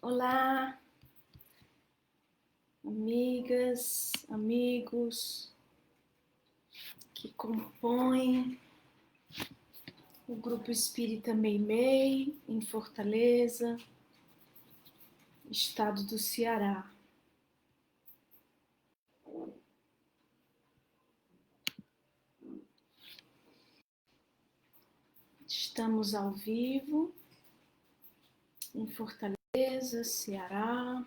Olá, amigas, amigos que compõem o Grupo Espírita Meimei, em Fortaleza, estado do Ceará. Estamos ao vivo, em Fortaleza, Ceará.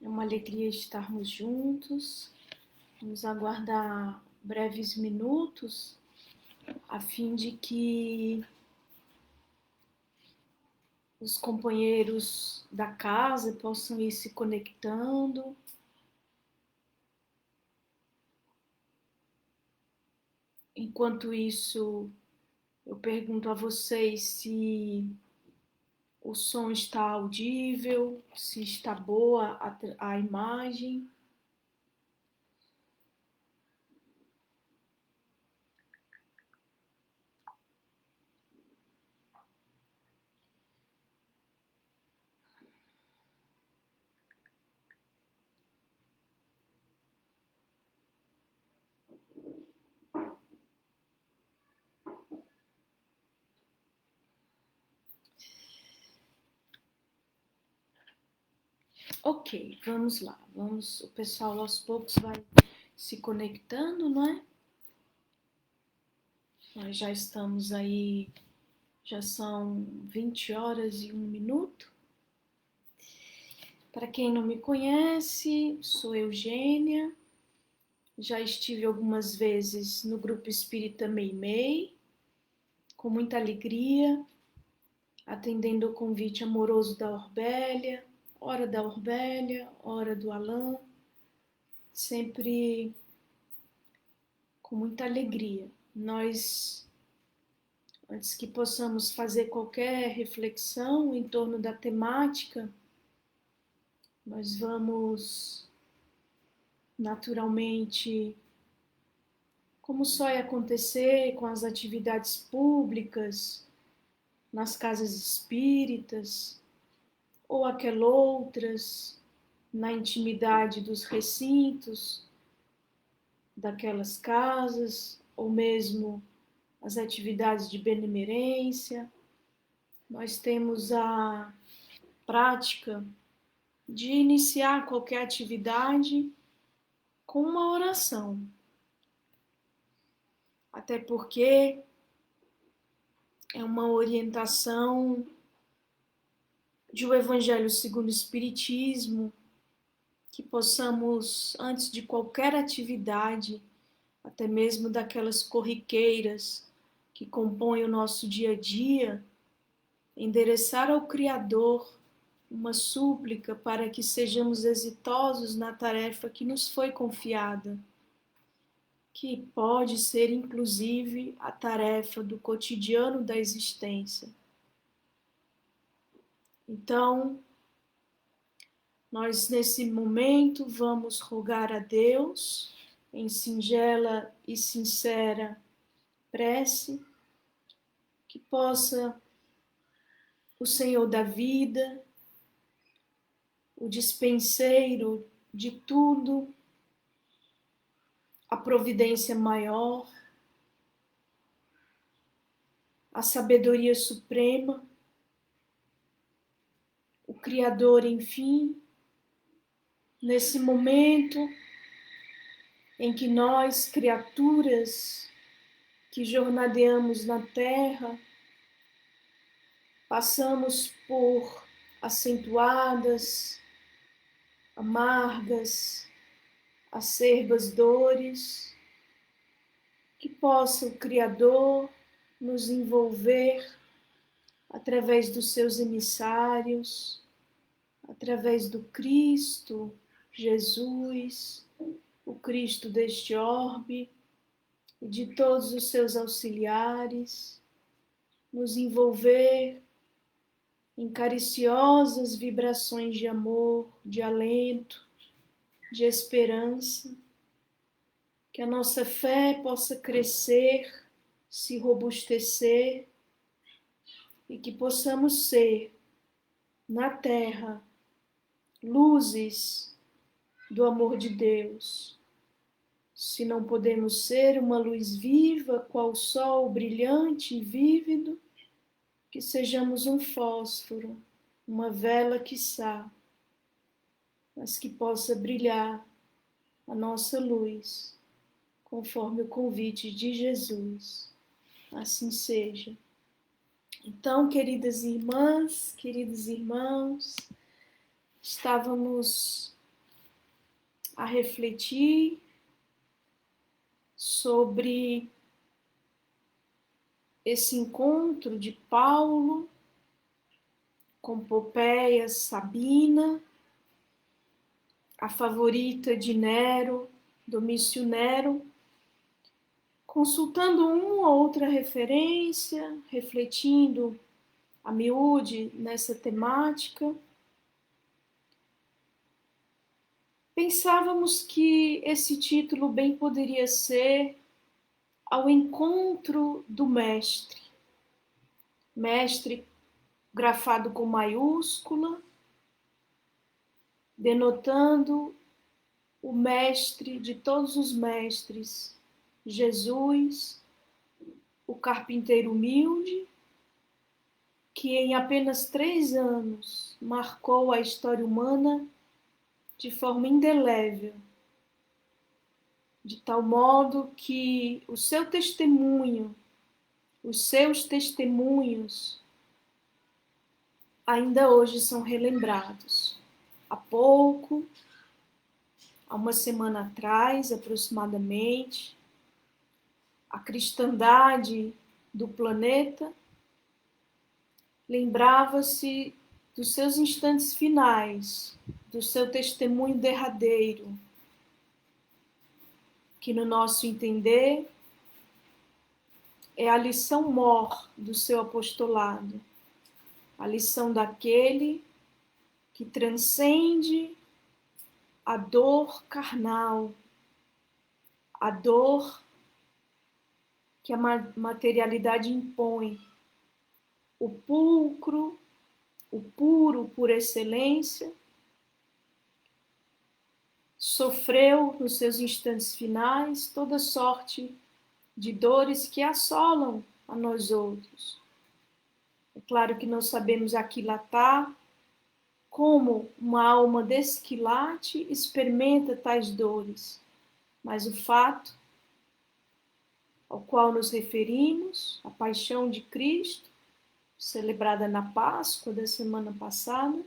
É uma alegria estarmos juntos. Vamos aguardar breves minutos, a fim de que os companheiros da casa possam ir se conectando. Enquanto isso, eu pergunto a vocês se o som está audível, se está boa a imagem. Ok, vamos lá. O pessoal aos poucos vai se conectando, não é? Nós já estamos aí, já são 20 horas e 1 minuto. Para quem não me conhece, sou Eugênia. Já estive algumas vezes no Grupo Espírita Meimei, com muita alegria, atendendo o convite amoroso da Orbélia, ora do Alain, sempre com muita alegria. Nós, antes que possamos fazer qualquer reflexão em torno da temática, nós vamos naturalmente, como só ia acontecer com as atividades públicas, nas casas espíritas, ou outras, na intimidade dos recintos daquelas casas, ou mesmo as atividades de benemerência. Nós temos a prática de iniciar qualquer atividade com uma oração. Até porque é uma orientação de o Evangelho segundo o Espiritismo, que possamos, antes de qualquer atividade, até mesmo daquelas corriqueiras que compõem o nosso dia a dia, endereçar ao Criador uma súplica para que sejamos exitosos na tarefa que nos foi confiada, que pode ser inclusive a tarefa do cotidiano da existência. Então, nós nesse momento vamos rogar a Deus, em singela e sincera prece, que possa o Senhor da vida, o dispenseiro de tudo, a providência maior, a sabedoria suprema, o Criador, enfim, nesse momento em que nós, criaturas que jornadeamos na Terra, passamos por acentuadas, amargas, acerbas dores, que possa o Criador nos envolver através dos seus emissários, através do Cristo, Jesus, o Cristo deste orbe e de todos os seus auxiliares, nos envolver em cariciosas vibrações de amor, de alento, de esperança, que a nossa fé possa crescer, se robustecer e que possamos ser na terra, luzes do amor de Deus. Se não podemos ser uma luz viva, qual sol brilhante e vívido, que sejamos um fósforo, uma vela quiçá, mas que possa brilhar a nossa luz, conforme o convite de Jesus. Assim seja. Então, queridas irmãs, queridos irmãos, estávamos a refletir sobre esse encontro de Paulo com Popéia Sabina, a favorita de Nero, Domício Nero, consultando uma ou outra referência, refletindo a miúde nessa temática. Pensávamos que esse título bem poderia ser Ao Encontro do Mestre. Mestre grafado com maiúscula, denotando o mestre de todos os mestres, Jesus, o carpinteiro humilde, que em apenas 3 anos marcou a história humana de forma indelével, de tal modo que o seu testemunho, os seus testemunhos, ainda hoje são relembrados. Há pouco, há uma semana atrás, aproximadamente, a cristandade do planeta lembrava-se dos seus instantes finais, do seu testemunho derradeiro, que no nosso entender é a lição mor do seu apostolado, a lição daquele que transcende a dor carnal, a dor que a materialidade impõe, o pulcro, o puro por excelência, sofreu nos seus instantes finais toda sorte de dores que assolam a nós outros. É claro que não sabemos aquilatar como uma alma desse quilate experimenta tais dores, mas o fato ao qual nos referimos, a paixão de Cristo, celebrada na Páscoa da semana passada,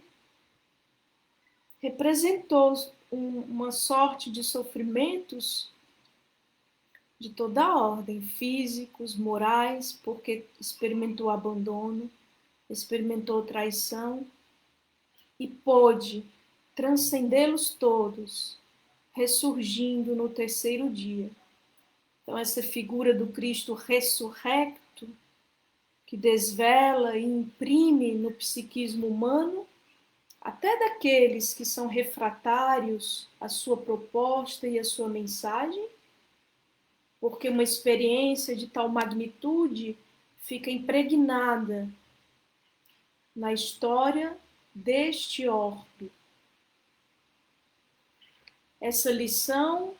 representou uma sorte de sofrimentos de toda a ordem, físicos, morais, porque experimentou abandono, experimentou traição e pôde transcendê-los todos, ressurgindo no 3º dia. Então, essa figura do Cristo ressurrecto, que desvela e imprime no psiquismo humano, até daqueles que são refratários à sua proposta e à sua mensagem, porque uma experiência de tal magnitude fica impregnada na história deste orbe. Essa lição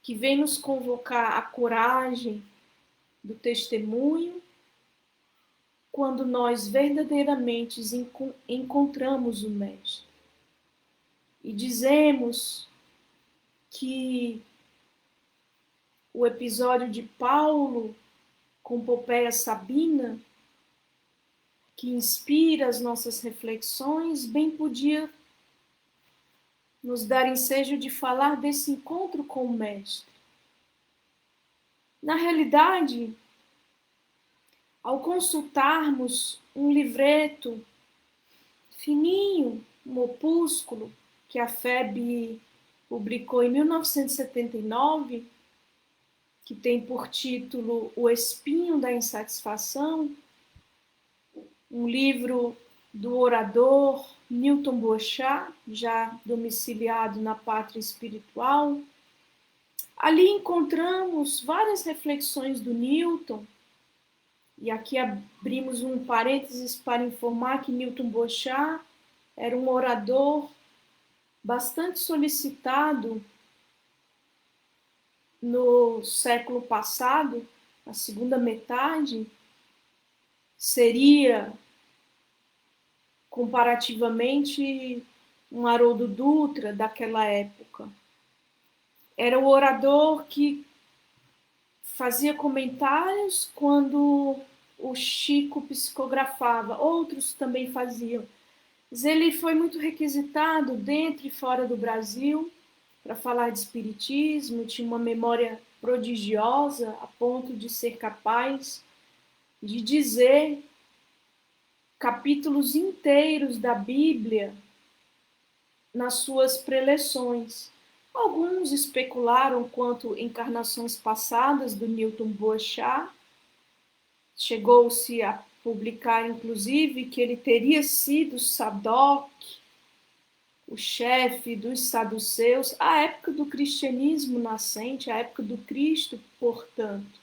que vem nos convocar a coragem do testemunho, quando nós verdadeiramente encontramos o Mestre. E dizemos que o episódio de Paulo com Popéia Sabina, que inspira as nossas reflexões, bem podia nos dar ensejo de falar desse encontro com o Mestre. Na realidade, ao consultarmos um livreto fininho, um opúsculo, que a FEB publicou em 1979, que tem por título O Espinho da Insatisfação, um livro do orador Newton Boechat, já domiciliado na pátria espiritual. Ali encontramos várias reflexões do Newton E aqui abrimos um parênteses para informar que Newton Boechat era um orador bastante solicitado no século passado, na segunda metade, seria comparativamente um Haroldo Dutra daquela época. Era o orador que fazia comentários quando o Chico psicografava, outros também faziam. Mas ele foi muito requisitado dentro e fora do Brasil para falar de espiritismo, tinha uma memória prodigiosa a ponto de ser capaz de dizer capítulos inteiros da Bíblia nas suas preleções. Alguns especularam quanto encarnações passadas do Newton Boechat. Chegou-se a publicar, inclusive, que ele teria sido Sadoc, o chefe dos saduceus, à época do cristianismo nascente, à época do Cristo, portanto.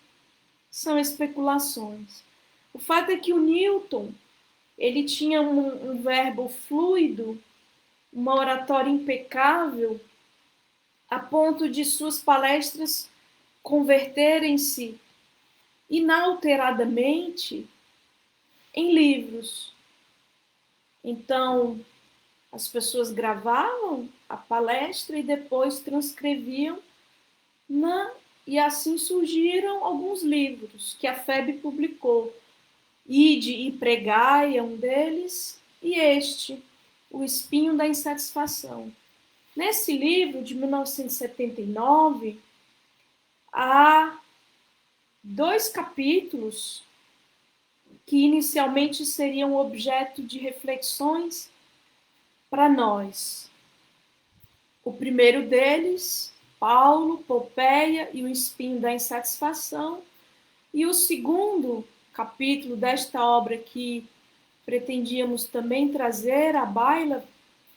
São especulações. O fato é que o Newton, ele tinha um verbo fluido, uma oratória impecável, a ponto de suas palestras converterem-se inalteradamente em livros. Então, as pessoas gravavam a palestra e depois transcreviam, e assim surgiram alguns livros que a FEB publicou. Ide e Pregai é um deles, e este, O Espinho da Insatisfação. Nesse livro, de 1979, há 2 capítulos que inicialmente seriam objeto de reflexões para nós. O primeiro deles, Paulo, Popeia e o Espinho da Insatisfação, e o segundo capítulo desta obra que pretendíamos também trazer à baila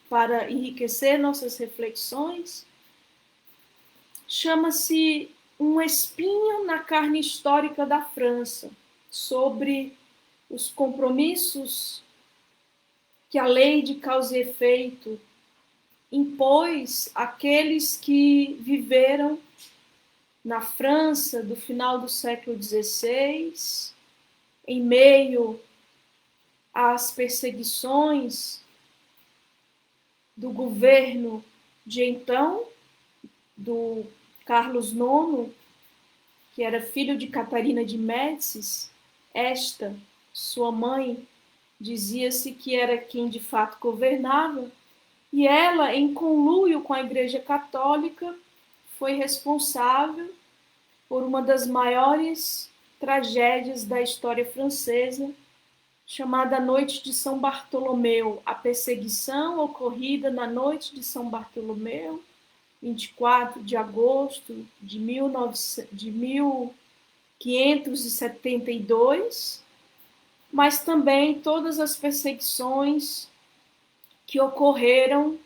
para enriquecer nossas reflexões, chama-se Um Espinho na Carne Histórica da França, sobre os compromissos que a lei de causa e efeito impôs àqueles que viveram na França do final do século XVI, em meio às perseguições do governo de então, do Carlos IX, que era filho de Catarina de Médicis. Esta, sua mãe, dizia-se que era quem de fato governava, e ela, em conluio com a Igreja Católica, foi responsável por uma das maiores tragédias da história francesa, chamada Noite de São Bartolomeu, a perseguição ocorrida na noite de São Bartolomeu, 24 de agosto de 1572, mas também todas as perseguições que ocorreram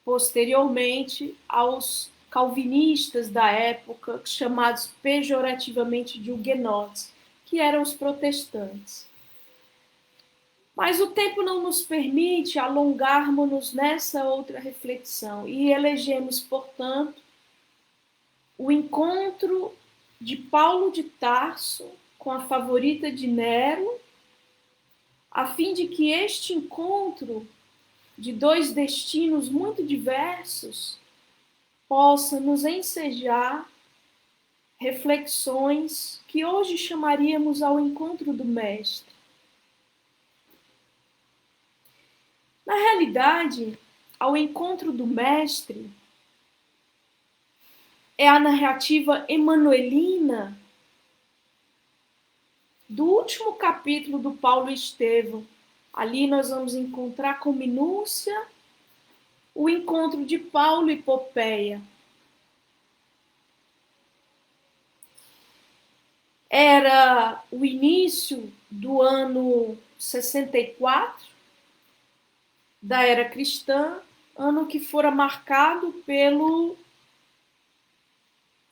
posteriormente aos calvinistas da época, chamados pejorativamente de huguenotes, que eram os protestantes. Mas o tempo não nos permite alongarmos-nos nessa outra reflexão e elegemos, portanto, o encontro de Paulo de Tarso com a favorita de Nero, a fim de que este encontro de 2 destinos muito diversos possa nos ensejar reflexões que hoje chamaríamos ao encontro do Mestre. Na realidade, ao encontro do Mestre é a narrativa emanuelina do último capítulo do Paulo e Estevão. Ali nós vamos encontrar com minúcia o encontro de Paulo e Popeia. Era o início do ano 64 da era cristã, ano que fora marcado pelo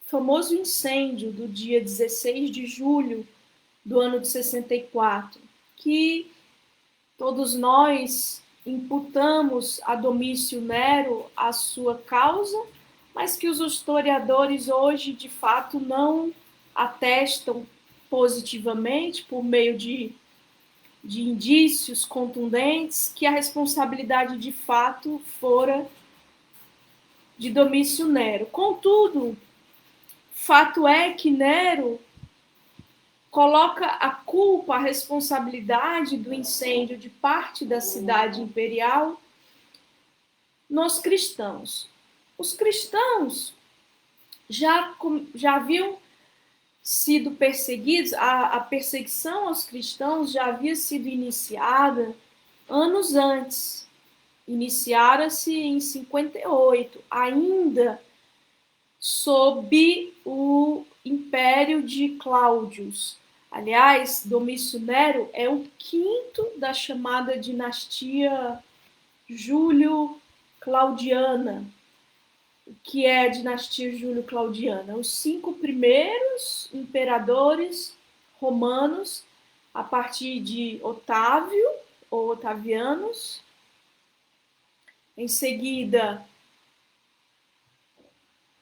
famoso incêndio do dia 16 de julho do ano de 64, que todos nós imputamos a Domício Nero a sua causa, mas que os historiadores hoje, de fato, não atestam positivamente, por meio de indícios contundentes, que a responsabilidade de fato fora de Domício Nero. Contudo, fato é que Nero coloca a culpa, a responsabilidade do incêndio de parte da cidade imperial nos cristãos. Os cristãos já haviam sido perseguidos, a perseguição aos cristãos já havia sido iniciada anos antes. Iniciara-se em 58, ainda sob o império de Cláudius. Aliás, Domício Nero é o quinto da chamada dinastia Júlio-Claudiana. O que é a dinastia Júlio-Claudiana? Os 5 primeiros imperadores romanos, a partir de Otávio, ou Otavianos. Em seguida,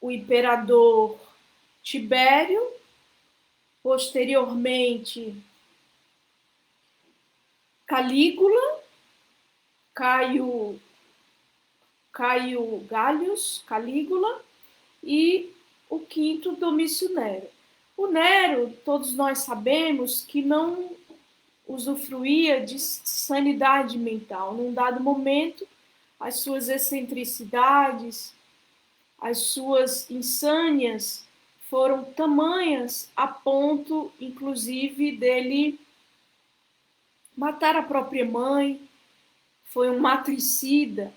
o imperador Tibério. Posteriormente, Calígula, Caio Galius, Calígula, e o quinto, Domício Nero. O Nero, todos nós sabemos que não usufruía de sanidade mental. Num dado momento, as suas excentricidades, as suas insânias foram tamanhas a ponto, inclusive, dele matar a própria mãe. Foi um matricida.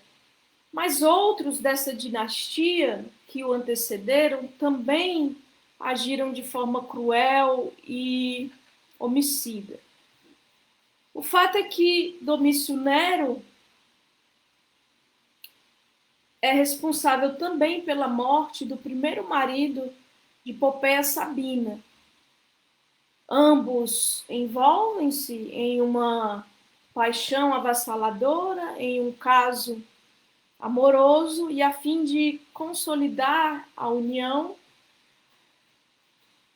Mas outros dessa dinastia que o antecederam também agiram de forma cruel e homicida. O fato é que Domício Nero é responsável também pela morte do primeiro marido de Popéia Sabina. Ambos envolvem-se em uma paixão avassaladora, em um caso amoroso, e a fim de consolidar a união,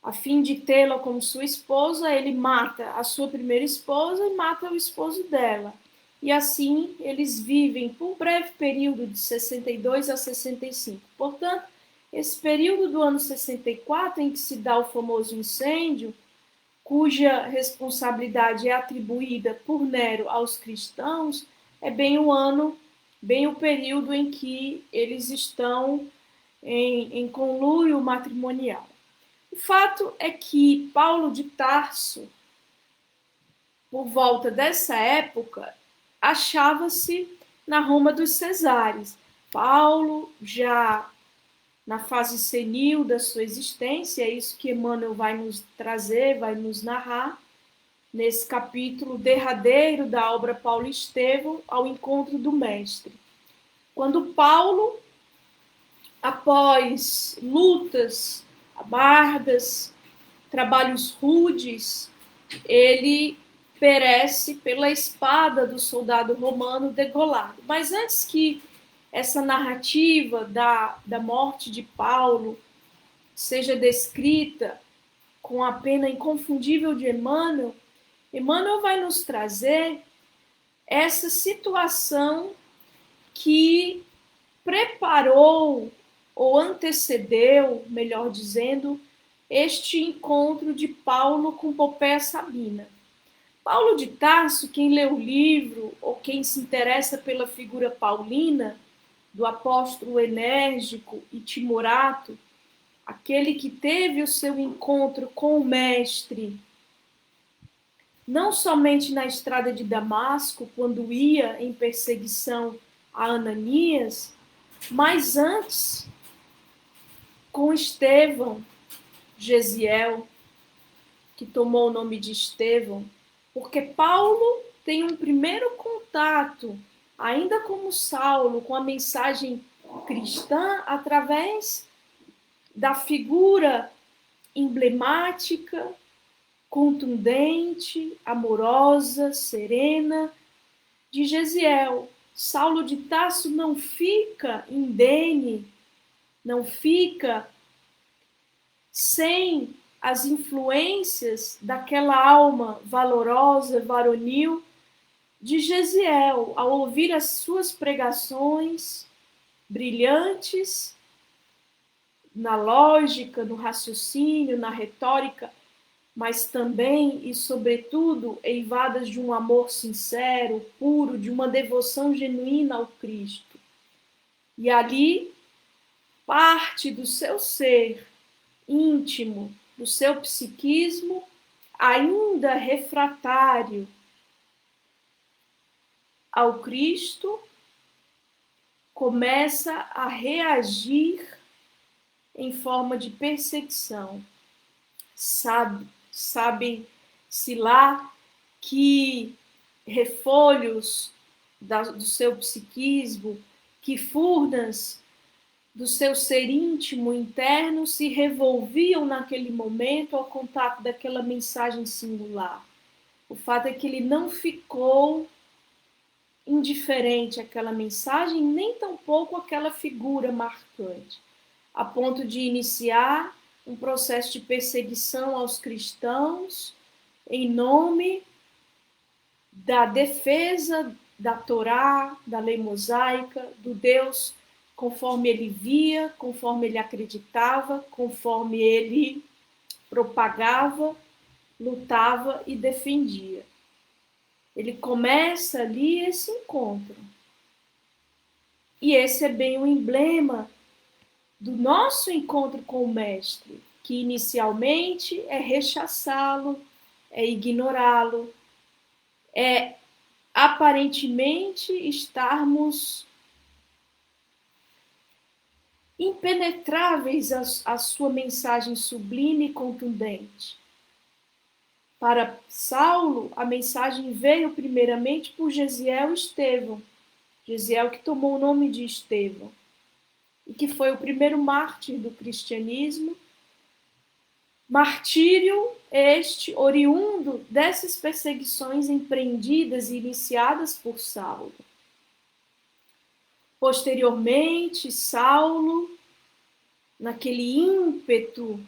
a fim de tê-la como sua esposa, ele mata a sua primeira esposa e mata o esposo dela. E assim eles vivem por breve período de 62 a 65. Portanto, esse período do ano 64, em que se dá o famoso incêndio, cuja responsabilidade é atribuída por Nero aos cristãos, é bem o período em que eles estão em conluio matrimonial. O fato é que Paulo de Tarso, por volta dessa época, achava-se na Roma dos Cesares. Paulo, já na fase senil da sua existência, é isso que Emmanuel vai nos trazer, vai nos narrar, nesse capítulo derradeiro da obra Paulo e Estevão, ao encontro do Mestre. Quando Paulo, após lutas amargas, trabalhos rudes, ele perece pela espada do soldado romano degolado. Mas antes que essa narrativa da morte de Paulo seja descrita com a pena inconfundível de Emmanuel, Emmanuel vai nos trazer essa situação que preparou ou antecedeu, melhor dizendo, este encontro de Paulo com Popéia Sabina. Paulo de Tarso, quem lê o livro ou quem se interessa pela figura paulina, do apóstolo enérgico e timorato, aquele que teve o seu encontro com o Mestre, não somente na estrada de Damasco, quando ia em perseguição a Ananias, mas antes, com Estevão, Gesiel, que tomou o nome de Estevão, porque Paulo tem um primeiro contato, ainda como Saulo, com a mensagem cristã através da figura emblemática contundente, amorosa, serena de Gesiel. Saulo de Tarso não fica indene, não fica sem as influências daquela alma valorosa, varonil de Gesiel, ao ouvir as suas pregações brilhantes na lógica, no raciocínio, na retórica, mas também e sobretudo eivadas de um amor sincero, puro, de uma devoção genuína ao Cristo. E ali parte do seu ser íntimo, do seu psiquismo, ainda refratário ao Cristo, começa a reagir em forma de perseguição. Sabem-se lá que refolhos do seu psiquismo, que furnas do seu ser íntimo interno se revolviam naquele momento ao contato daquela mensagem singular. O fato é que ele não ficou indiferente àquela mensagem, nem tampouco àquela figura marcante, a ponto de iniciar um processo de perseguição aos cristãos em nome da defesa da Torá, da lei mosaica, do Deus conforme ele via, conforme ele acreditava, conforme ele propagava, lutava e defendia. Ele começa ali esse encontro. E esse é bem o emblema do nosso encontro com o Mestre, que inicialmente é rechaçá-lo, é ignorá-lo, é aparentemente estarmos impenetráveis à sua mensagem sublime e contundente. Para Saulo, a mensagem veio primeiramente por Gesiel e Estevão. Gesiel que tomou o nome de Estevão e que foi o primeiro mártir do cristianismo. Martírio este oriundo dessas perseguições empreendidas e iniciadas por Saulo. Posteriormente, Saulo, naquele ímpeto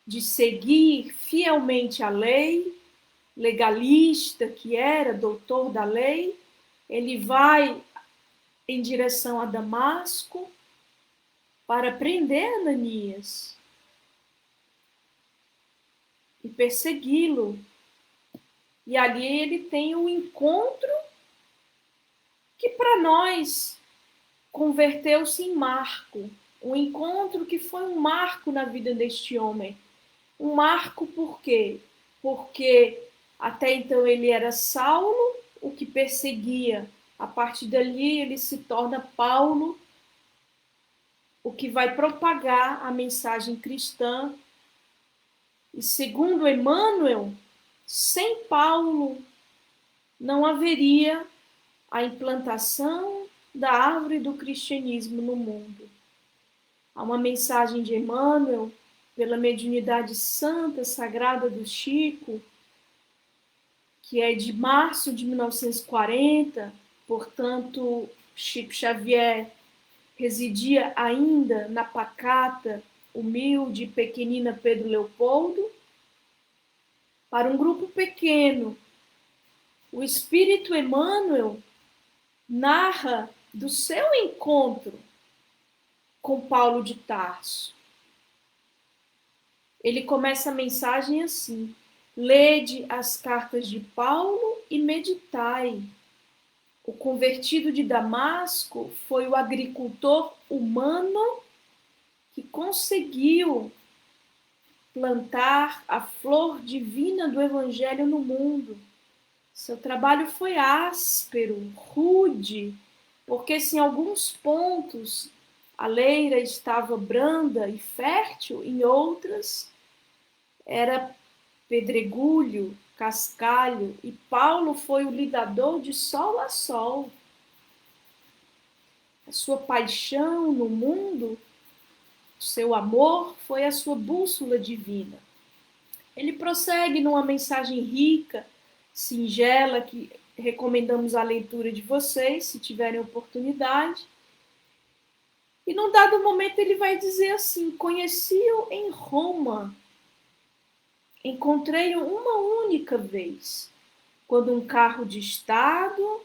de seguir fielmente a lei, legalista que era, doutor da lei, ele vai em direção a Damasco para prender Ananias e persegui-lo. E ali ele tem um encontro que para nós converteu-se em marco. Um encontro que foi um marco na vida deste homem. Um marco por quê? Porque até então ele era Saulo, o que perseguia. A partir dali ele se torna Paulo, o que vai propagar a mensagem cristã. E segundo Emmanuel, sem Paulo não haveria a implantação da árvore do cristianismo no mundo. Há uma mensagem de Emmanuel, pela mediunidade santa, sagrada do Chico, que é de março de 1940, portanto, Chico Xavier residia ainda na pacata, humilde e pequenina Pedro Leopoldo. Para um grupo pequeno, o Espírito Emmanuel narra do seu encontro com Paulo de Tarso. Ele começa a mensagem assim: lede as cartas de Paulo e meditai. O convertido de Damasco foi o agricultor humano que conseguiu plantar a flor divina do Evangelho no mundo. Seu trabalho foi áspero, rude, porque se em alguns pontos a leira estava branda e fértil, em outras era pedregulho, cascalho, e Paulo foi o lidador de sol a sol. A sua paixão no mundo, o seu amor, foi a sua bússola divina. Ele prossegue numa mensagem rica, singela, que recomendamos a leitura de vocês, se tiverem oportunidade. E num dado momento ele vai dizer assim: conheci-o em Roma, encontrei-o uma única vez, quando um carro de Estado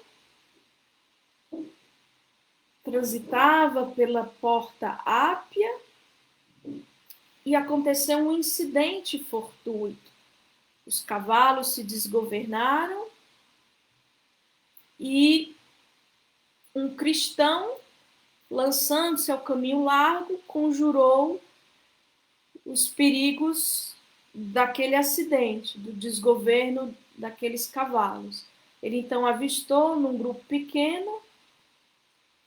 transitava pela Porta Ápia e aconteceu um incidente fortuito. Os cavalos se desgovernaram e um cristão, lançando-se ao caminho largo, conjurou os perigos daquele acidente, do desgoverno daqueles cavalos. Ele então avistou num grupo pequeno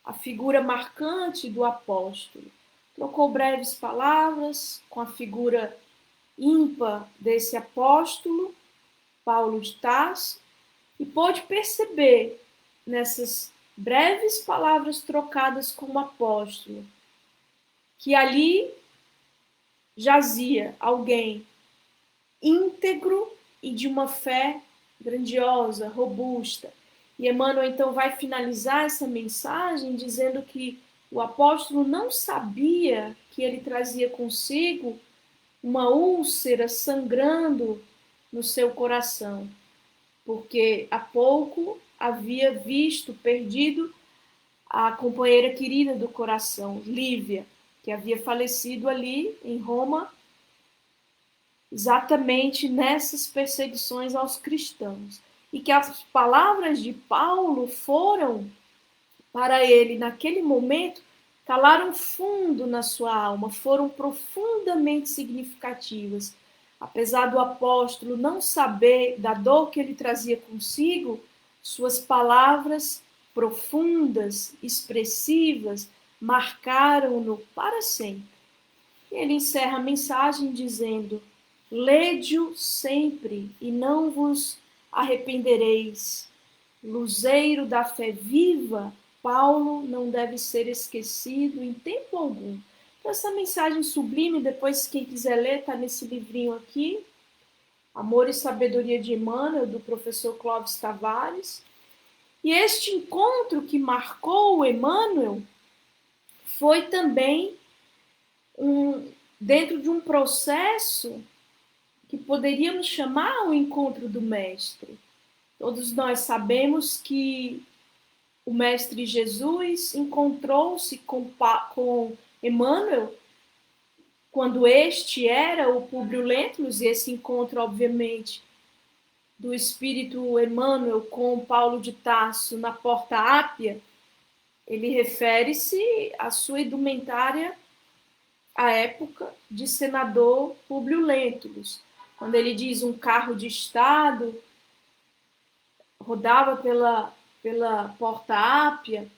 a figura marcante do apóstolo. Trocou breves palavras com a figura ímpar desse apóstolo, Paulo de Tarso, e pôde perceber nessas breves palavras trocadas com o apóstolo que ali jazia alguém íntegro e de uma fé grandiosa, robusta. E Emmanuel então vai finalizar essa mensagem dizendo que o apóstolo não sabia que ele trazia consigo uma úlcera sangrando no seu coração, porque há pouco havia visto perdido a companheira querida do coração, Lívia, que havia falecido ali em Roma, exatamente nessas perseguições aos cristãos. E que as palavras de Paulo foram, para ele, naquele momento, calaram fundo na sua alma, foram profundamente significativas. Apesar do apóstolo não saber da dor que ele trazia consigo, suas palavras profundas, expressivas, marcaram-no para sempre. E ele encerra a mensagem dizendo: lede-o sempre e não vos arrependereis. Luzeiro da fé viva, Paulo não deve ser esquecido em tempo algum. Então, essa mensagem sublime, depois quem quiser ler, está nesse livrinho aqui, Amor e Sabedoria de Emmanuel, do professor Clóvis Tavares. E este encontro que marcou o Emmanuel foi também dentro de um processo que poderíamos chamar o encontro do Mestre. Todos nós sabemos que o Mestre Jesus encontrou-se com Emmanuel quando este era o Públio Lentulus, e esse encontro, obviamente, do espírito Emmanuel com Paulo de Tarso na Porta Ápia, ele refere-se à sua indumentária à época de senador Públio Lentulus. Quando ele diz um carro de Estado rodava pela Porta Ápia,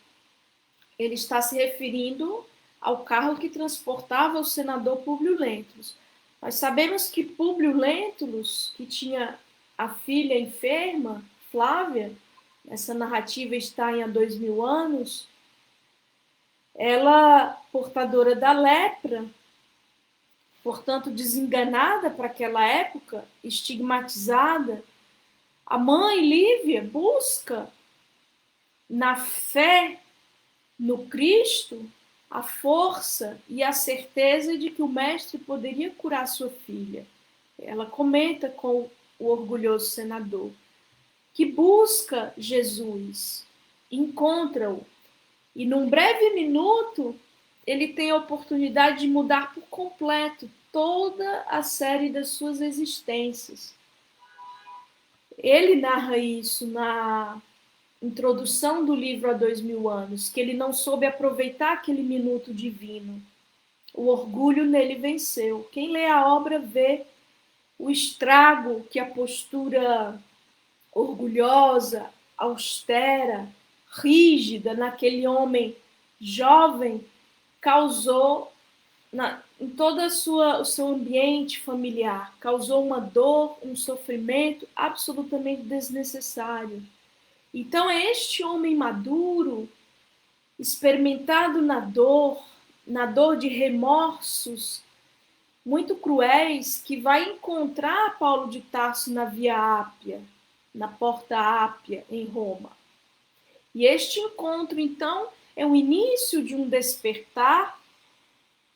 ele está se referindo ao carro que transportava o senador Públio Lentulus. Nós sabemos que Públio Lentulus, que tinha a filha enferma, Flávia, essa narrativa está em há 2000 anos, ela, portadora da lepra, portanto desenganada para aquela época, estigmatizada, a mãe Lívia busca na fé no Cristo a força e a certeza de que o mestre poderia curar sua filha. Ela comenta com o orgulhoso senador, que busca Jesus, encontra-o, e num breve minuto ele tem a oportunidade de mudar por completo toda a série das suas existências. Ele narra isso na introdução do livro Há 2000 anos, que ele não soube aproveitar aquele minuto divino. O orgulho nele venceu. Quem lê a obra vê o estrago que a postura orgulhosa, austera, rígida naquele homem jovem causou em todo o seu ambiente familiar. Causou uma dor, um sofrimento absolutamente desnecessário. Então, este homem maduro, experimentado na dor de remorsos muito cruéis, que vai encontrar Paulo de Tarso na Via Ápia, na Porta Ápia, em Roma. E este encontro, então, é o início de um despertar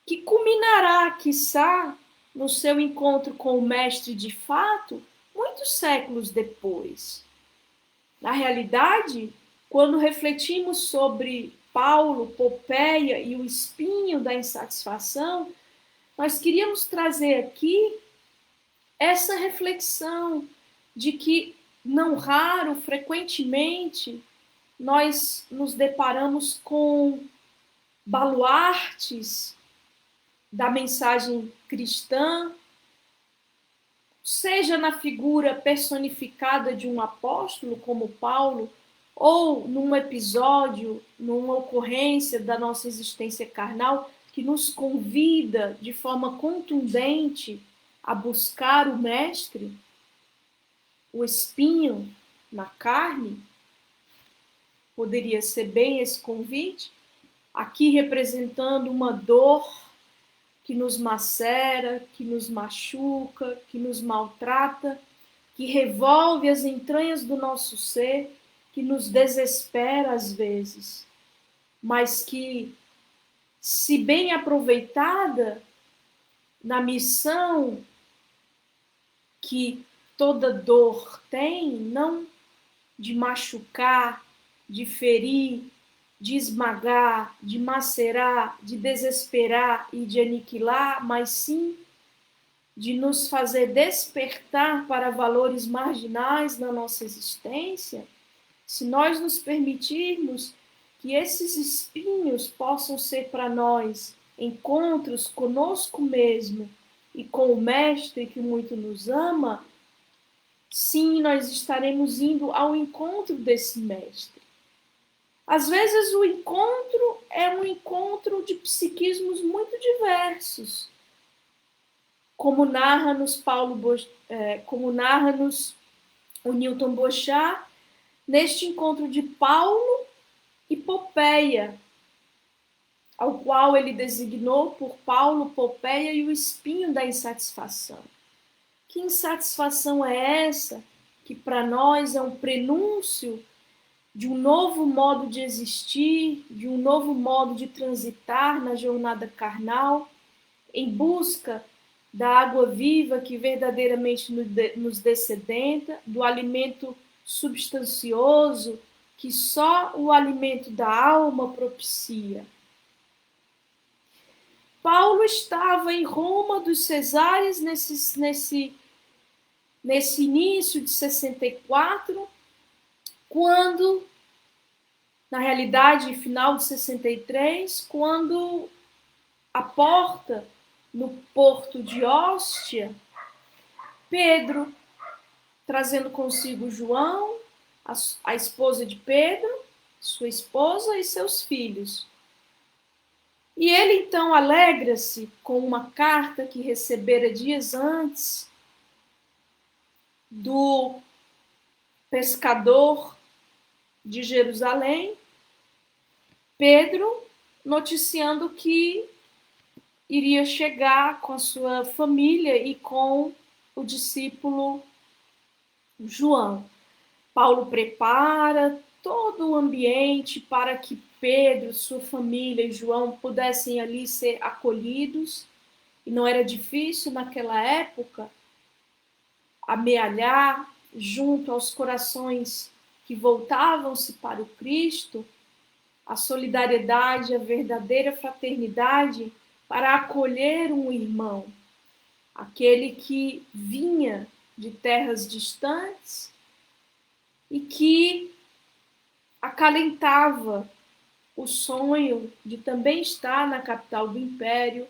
que culminará, quiçá, no seu encontro com o Mestre de fato, muitos séculos depois. Na realidade, quando refletimos sobre Paulo, Popeia e o espinho da insatisfação, nós queríamos trazer aqui essa reflexão de que, não raro, frequentemente, nós nos deparamos com baluartes da mensagem cristã, seja na figura personificada de um apóstolo como Paulo, ou num episódio, numa ocorrência da nossa existência carnal que nos convida de forma contundente a buscar o Mestre, o espinho na carne, poderia ser bem esse convite, aqui representando uma dor que nos macera, que nos machuca, que nos maltrata, que revolve as entranhas do nosso ser, que nos desespera às vezes, mas que, se bem aproveitada na missão que toda dor tem, não de machucar, de ferir, de esmagar, de macerar, de desesperar e de aniquilar, mas sim de nos fazer despertar para valores marginais na nossa existência, se nós nos permitirmos que esses espinhos possam ser para nós encontros conosco mesmo e com o Mestre que muito nos ama, sim, nós estaremos indo ao encontro desse Mestre. Às vezes o encontro é um encontro de psiquismos muito diversos, como narra-nos o Newton Bochart, neste encontro de Paulo e Popeia, ao qual ele designou por Paulo, Popeia e o espinho da insatisfação. Que insatisfação é essa que para nós é um prenúncio de um novo modo de existir, de um novo modo de transitar na jornada carnal, em busca da água viva que verdadeiramente nos dessedenta, do alimento substancioso que só o alimento da alma propicia. Paulo estava em Roma dos Cesares nesse início de 64, quando, na realidade, final de 63, quando a porta no porto de Óstia, Pedro, trazendo consigo João, a esposa de Pedro, sua esposa e seus filhos. E ele então alegra-se com uma carta que recebera dias antes do pescador de Jerusalém, Pedro, noticiando que iria chegar com a sua família e com o discípulo João. Paulo prepara todo o ambiente para que Pedro, sua família e João pudessem ali ser acolhidos. E não era difícil naquela época amealhar junto aos corações que voltavam-se para o Cristo a solidariedade, a verdadeira fraternidade para acolher um irmão, aquele que vinha de terras distantes e que acalentava o sonho de também estar na capital do império,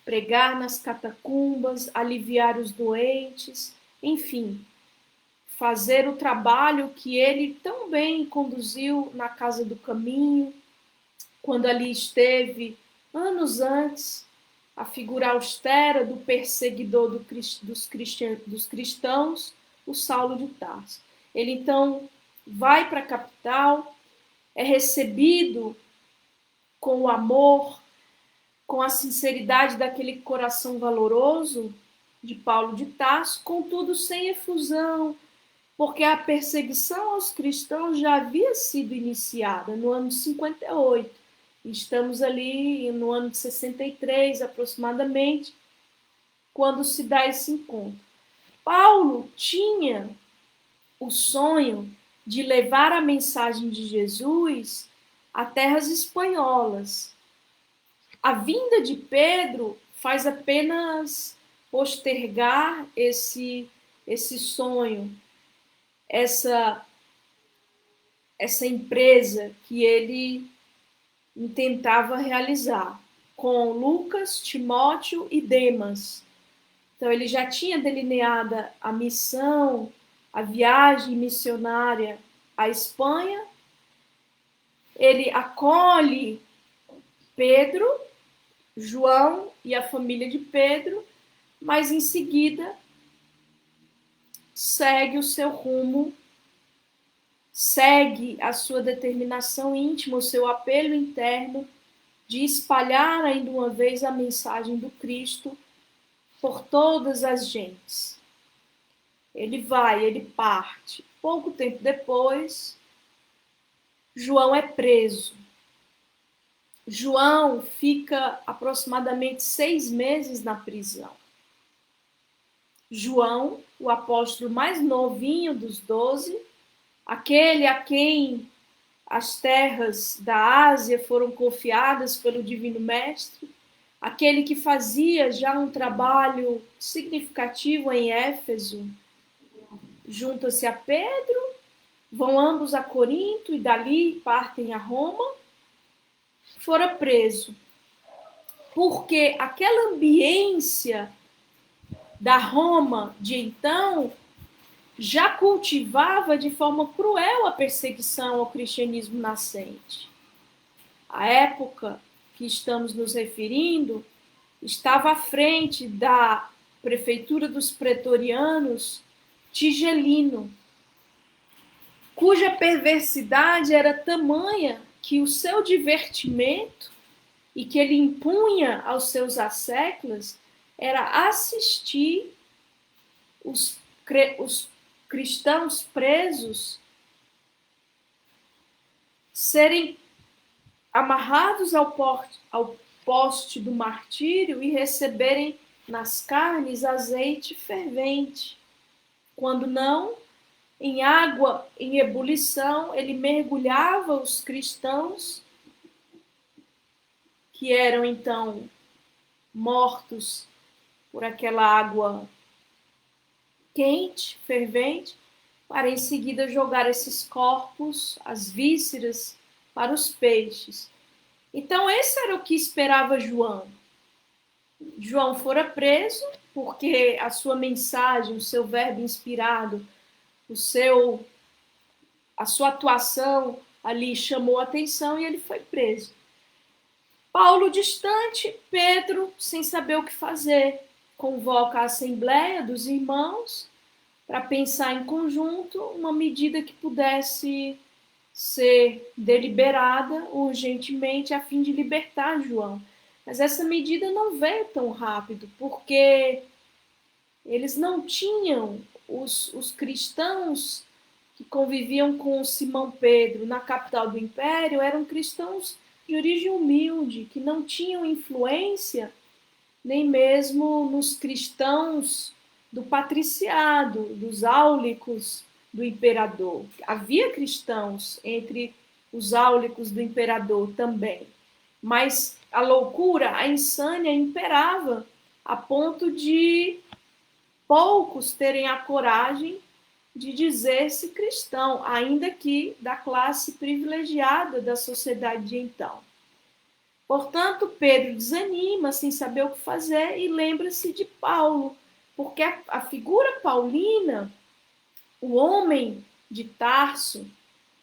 pregar nas catacumbas, aliviar os doentes, enfim, fazer o trabalho que ele tão bem conduziu na Casa do Caminho, quando ali esteve, anos antes, a figura austera do perseguidor dos cristãos, o Saulo de Tarso. Ele então vai para a capital, é recebido com o amor, com a sinceridade daquele coração valoroso de Paulo de Tarso, contudo sem efusão, porque a perseguição aos cristãos já havia sido iniciada no ano de 58. Estamos ali no ano de 63, aproximadamente, quando se dá esse encontro. Paulo tinha o sonho de levar a mensagem de Jesus a terras espanholas. A vinda de Pedro faz apenas postergar esse sonho, essa empresa que ele tentava realizar com Lucas, Timóteo e Demas. Então ele já tinha delineada a missão, a viagem missionária à Espanha. Ele acolhe Pedro, João e a família de Pedro, mas em seguida segue o seu rumo, segue a sua determinação íntima, o seu apelo interno de espalhar ainda uma vez a mensagem do Cristo por todas as gentes. Ele vai, ele parte. Pouco tempo depois, João é preso. João fica aproximadamente 6 meses na prisão. João, o apóstolo mais novinho dos 12, aquele a quem as terras da Ásia foram confiadas pelo Divino Mestre, aquele que fazia já um trabalho significativo em Éfeso, junta-se a Pedro, vão ambos a Corinto e dali partem a Roma, fora preso. Porque aquela ambiência da Roma de então já cultivava de forma cruel a perseguição ao cristianismo nascente. A época que estamos nos referindo estava à frente da prefeitura dos pretorianos Tigelino, cuja perversidade era tamanha que o seu divertimento e que ele impunha aos seus asseclas era assistir os cristãos presos serem amarrados ao poste do martírio e receberem nas carnes azeite fervente. Quando não, em água em ebulição, ele mergulhava os cristãos, que eram então mortos por aquela água quente, fervente, para em seguida jogar esses corpos, as vísceras, para os peixes. Então, esse era o que esperava João. João fora preso, porque a sua mensagem, o seu verbo inspirado, a sua atuação ali chamou a atenção e ele foi preso. Paulo distante, Pedro, sem saber o que fazer, convoca a assembleia dos irmãos para pensar em conjunto uma medida que pudesse ser deliberada urgentemente a fim de libertar João. Mas essa medida não veio tão rápido, porque eles não tinham, os cristãos que conviviam com Simão Pedro na capital do império, eram cristãos de origem humilde, que não tinham influência nem mesmo nos cristãos do patriciado, dos áulicos do imperador. Havia cristãos entre os áulicos do imperador também, mas a loucura, a insânia imperava a ponto de poucos terem a coragem de dizer-se cristão, ainda que da classe privilegiada da sociedade de então. Portanto, Pedro desanima, sem saber o que fazer, e lembra-se de Paulo, porque a figura paulina, o homem de Tarso,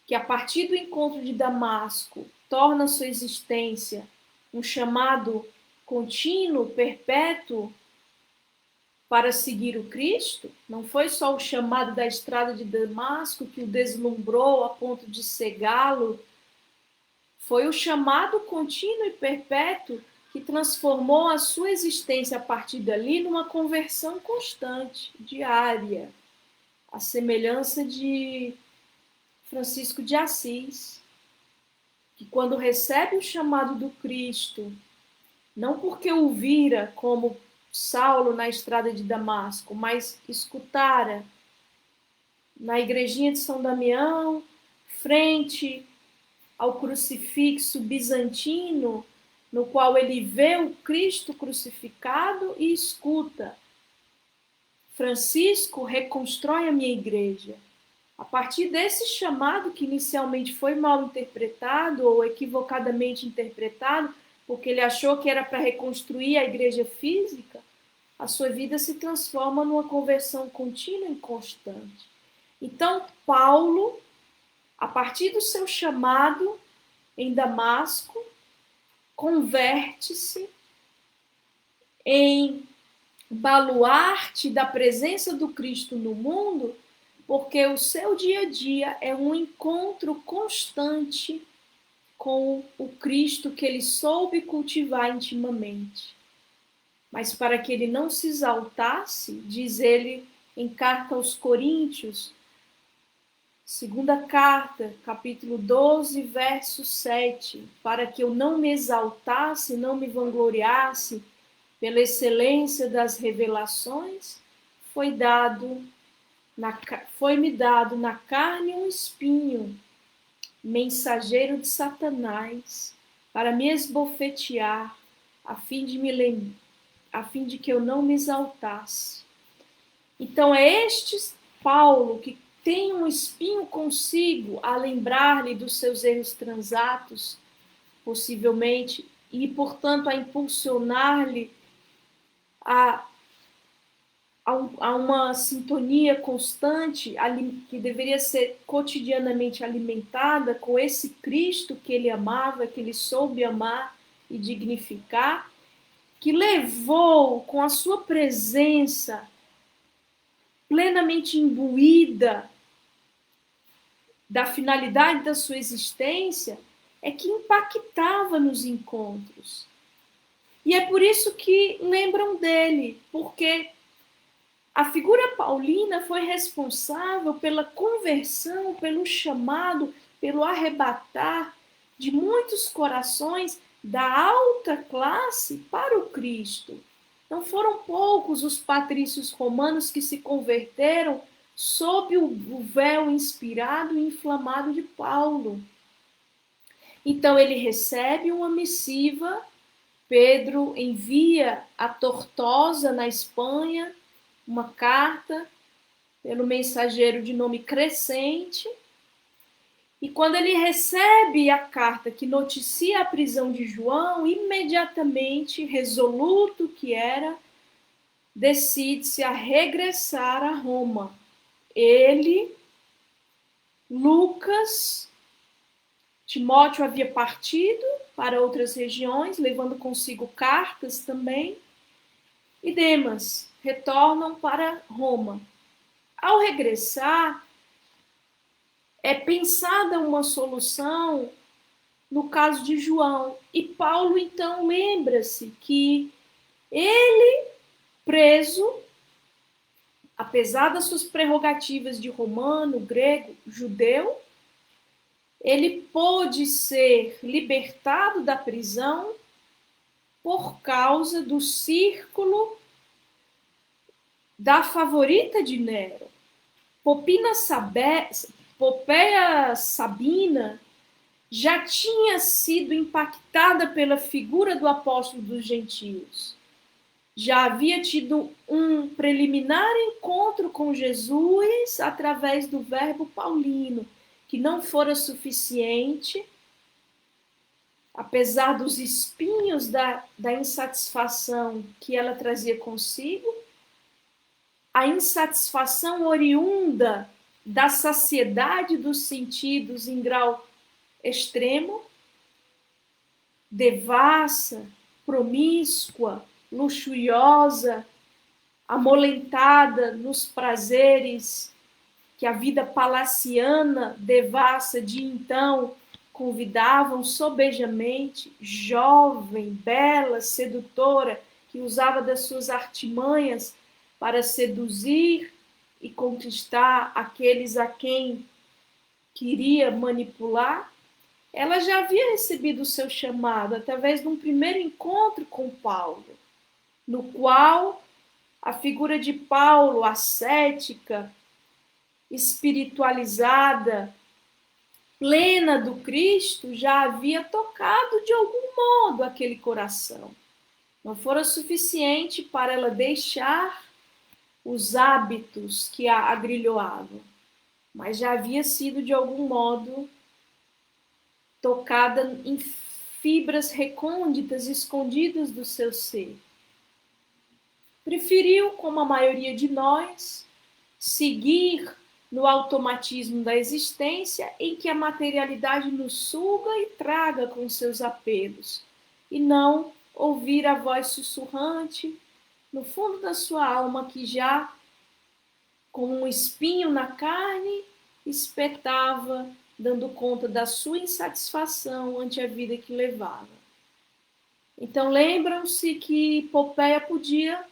que a partir do encontro de Damasco torna sua existência um chamado contínuo, perpétuo, para seguir o Cristo, não foi só o chamado da estrada de Damasco que o deslumbrou a ponto de cegá-lo, foi o chamado contínuo e perpétuo que transformou a sua existência a partir dali numa conversão constante, diária, à semelhança de Francisco de Assis, que quando recebe o chamado do Cristo, não porque o vira como Saulo na estrada de Damasco, mas escutara na igrejinha de São Damião, frente ao crucifixo bizantino, no qual ele vê o Cristo crucificado e escuta: Francisco, reconstrói a minha igreja. A partir desse chamado, que inicialmente foi mal interpretado ou equivocadamente interpretado, porque ele achou que era para reconstruir a igreja física, a sua vida se transforma numa conversão contínua e constante. Então, Paulo, a partir do seu chamado em Damasco, converte-se em baluarte da presença do Cristo no mundo, porque o seu dia a dia é um encontro constante com o Cristo que ele soube cultivar intimamente. Mas para que ele não se exaltasse, diz ele em carta aos Coríntios, segunda carta, capítulo 12, verso 7, para que eu não me exaltasse, não me vangloriasse pela excelência das revelações, foi-me dado na carne um espinho, mensageiro de Satanás, para me esbofetear, a fim de que eu não me exaltasse. Então é este Paulo que tem um espinho consigo a lembrar-lhe dos seus erros transatos, possivelmente, e, portanto, a impulsionar-lhe a uma sintonia constante que deveria ser cotidianamente alimentada com esse Cristo que ele amava, que ele soube amar e dignificar, que levou com a sua presença plenamente imbuída da finalidade da sua existência, é que impactava nos encontros. E é por isso que lembram dele, porque a figura paulina foi responsável pela conversão, pelo chamado, pelo arrebatar de muitos corações da alta classe para o Cristo. Não foram poucos os patrícios romanos que se converteram sob o véu inspirado e inflamado de Paulo. Então ele recebe uma missiva, Pedro envia a Tortosa, na Espanha, uma carta pelo mensageiro de nome Crescente, e quando ele recebe a carta que noticia a prisão de João, imediatamente, resoluto que era, decide-se a regressar a Roma. Ele, Lucas, Timóteo havia partido para outras regiões, levando consigo cartas também, e Demas retornam para Roma. Ao regressar, é pensada uma solução no caso de João. E Paulo, então, lembra-se que ele, preso, apesar das suas prerrogativas de romano, grego, judeu, ele pôde ser libertado da prisão por causa do círculo da favorita de Nero. Popeia Sabina já tinha sido impactada pela figura do apóstolo dos gentios. Já havia tido um preliminar encontro com Jesus através do verbo paulino, que não fora suficiente, apesar dos espinhos da insatisfação que ela trazia consigo, a insatisfação oriunda da saciedade dos sentidos em grau extremo, devassa, promíscua, luxuriosa, amolentada nos prazeres que a vida palaciana devassa de então, convidavam sobejamente, jovem, bela, sedutora, que usava das suas artimanhas para seduzir e conquistar aqueles a quem queria manipular, ela já havia recebido o seu chamado através de um primeiro encontro com Paulo, no qual a figura de Paulo, ascética, espiritualizada, plena do Cristo, já havia tocado de algum modo aquele coração. Não fora suficiente para ela deixar os hábitos que a agrilhoavam, mas já havia sido de algum modo tocada em fibras recônditas, escondidas do seu ser. Preferiu, como a maioria de nós, seguir no automatismo da existência em que a materialidade nos suga e traga com seus apelos, e não ouvir a voz sussurrante no fundo da sua alma que já, como um espinho na carne, espetava, dando conta da sua insatisfação ante a vida que levava. Então lembram-se que Popéia podia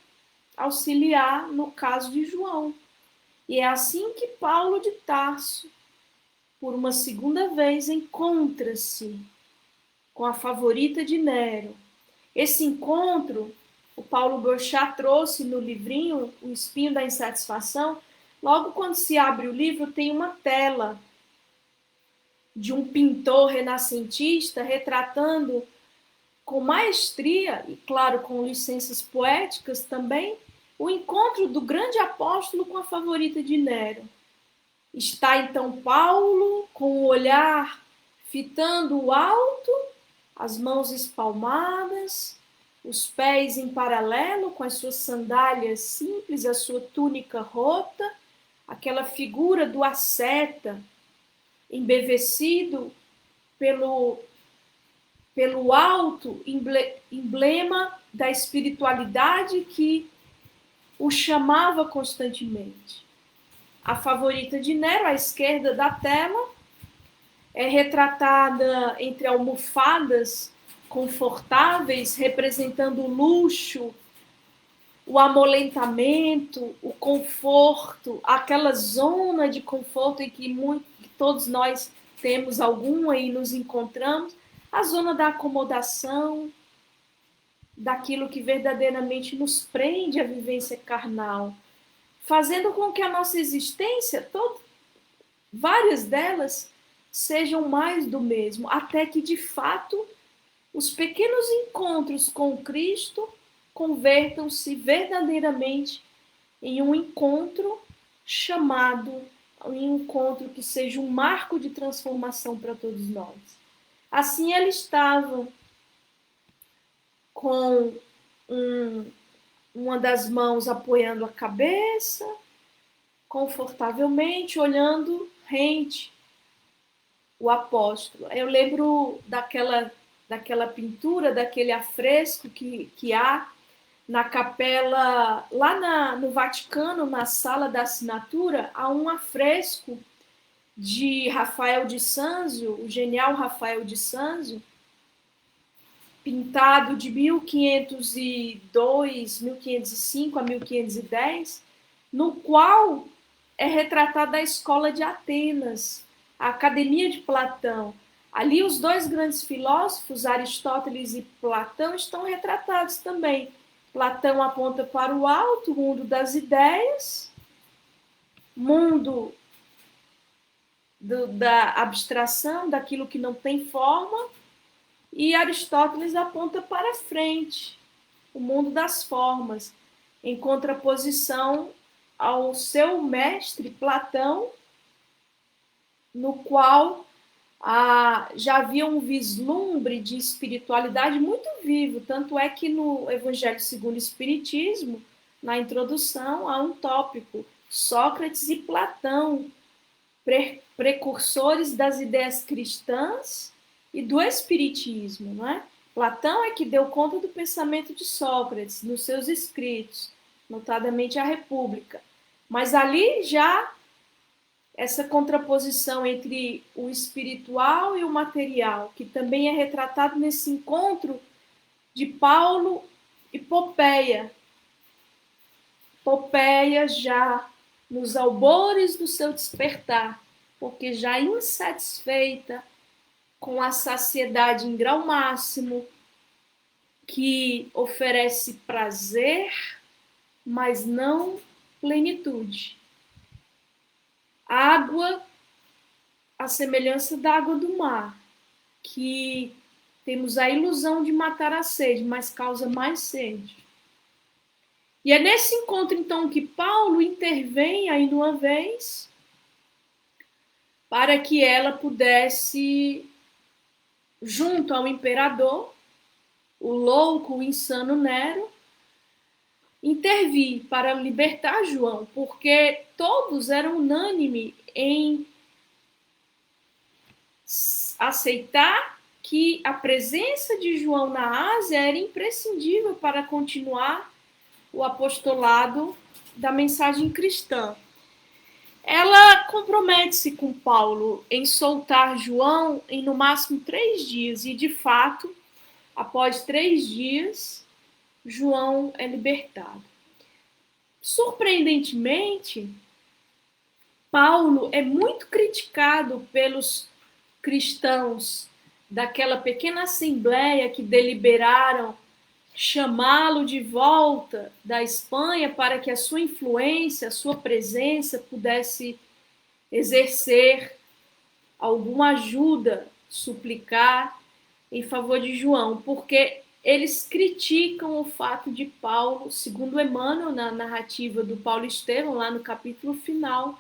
auxiliar no caso de João. E é assim que Paulo de Tarso, por uma segunda vez, encontra-se com a favorita de Nero. Esse encontro, o Paulo Boechat trouxe no livrinho O Espinho da Insatisfação. Logo quando se abre o livro, tem uma tela de um pintor renascentista retratando com maestria, e claro, com licenças poéticas também, o encontro do grande apóstolo com a favorita de Nero. Está então Paulo com o olhar fitando o alto, as mãos espalmadas, os pés em paralelo com as suas sandálias simples, a sua túnica rota, aquela figura do asceta, embevecido pelo alto emblema da espiritualidade que o chamava constantemente. A favorita de Nero, à esquerda da tela, é retratada entre almofadas confortáveis, representando o luxo, o amolentamento, o conforto, aquela zona de conforto em que todos nós temos alguma e nos encontramos, a zona da acomodação, daquilo que verdadeiramente nos prende à vivência carnal, fazendo com que a nossa existência, várias delas, sejam mais do mesmo, até que, de fato, os pequenos encontros com Cristo convertam-se verdadeiramente em um encontro chamado, em um encontro que seja um marco de transformação para todos nós. Assim ela estava com uma das mãos apoiando a cabeça, confortavelmente, olhando rente o apóstolo. Eu lembro daquela pintura, daquele afresco que há na capela, lá no Vaticano, na sala da assinatura, há um afresco de Rafael de Sanzio, o genial Rafael de Sanzio, pintado de 1502, 1505 a 1510, no qual é retratada a escola de Atenas, a academia de Platão. Ali os dois grandes filósofos, Aristóteles e Platão, estão retratados também. Platão aponta para o alto, o mundo das ideias, mundo da abstração, daquilo que não tem forma, e Aristóteles aponta para frente, o mundo das formas, em contraposição ao seu mestre Platão, no qual já havia um vislumbre de espiritualidade muito vivo, tanto é que no Evangelho segundo o Espiritismo, na introdução, há um tópico, Sócrates e Platão, precursores das ideias cristãs e do espiritismo, não é? Platão é que deu conta do pensamento de Sócrates nos seus escritos, notadamente a República. Mas ali já essa contraposição entre o espiritual e o material, que também é retratado nesse encontro de Paulo e Popeia. Popeia já nos albores do seu despertar, porque já insatisfeita com a saciedade em grau máximo, que oferece prazer, mas não plenitude. Água, a semelhança da água do mar, que temos a ilusão de matar a sede, mas causa mais sede. E é nesse encontro, então, que Paulo intervém ainda uma vez para que ela pudesse, junto ao imperador, o louco, o insano Nero, intervir para libertar João, porque todos eram unânimes em aceitar que a presença de João na Ásia era imprescindível para continuar o apostolado da mensagem cristã. Ela compromete-se com Paulo em soltar João em no máximo 3 dias, e de fato, após 3 dias, João é libertado. Surpreendentemente, Paulo é muito criticado pelos cristãos daquela pequena assembleia que deliberaram chamá-lo de volta da Espanha para que a sua influência, a sua presença pudesse exercer alguma ajuda, suplicar em favor de João, porque eles criticam o fato de Paulo, segundo Emmanuel, na narrativa do Paulo Estevão, lá no capítulo final,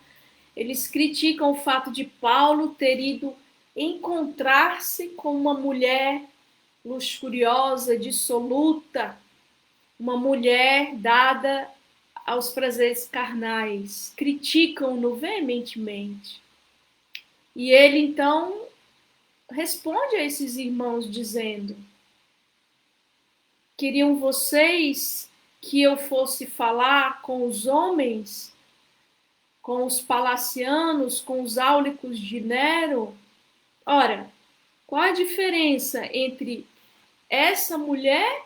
eles criticam o fato de Paulo ter ido encontrar-se com uma mulher luxuriosa, dissoluta, uma mulher dada aos prazeres carnais. Criticam-no veementemente. E ele, então, responde a esses irmãos dizendo: queriam vocês que eu fosse falar com os homens, com os palacianos, com os áulicos de Nero? Ora, qual a diferença entre essa mulher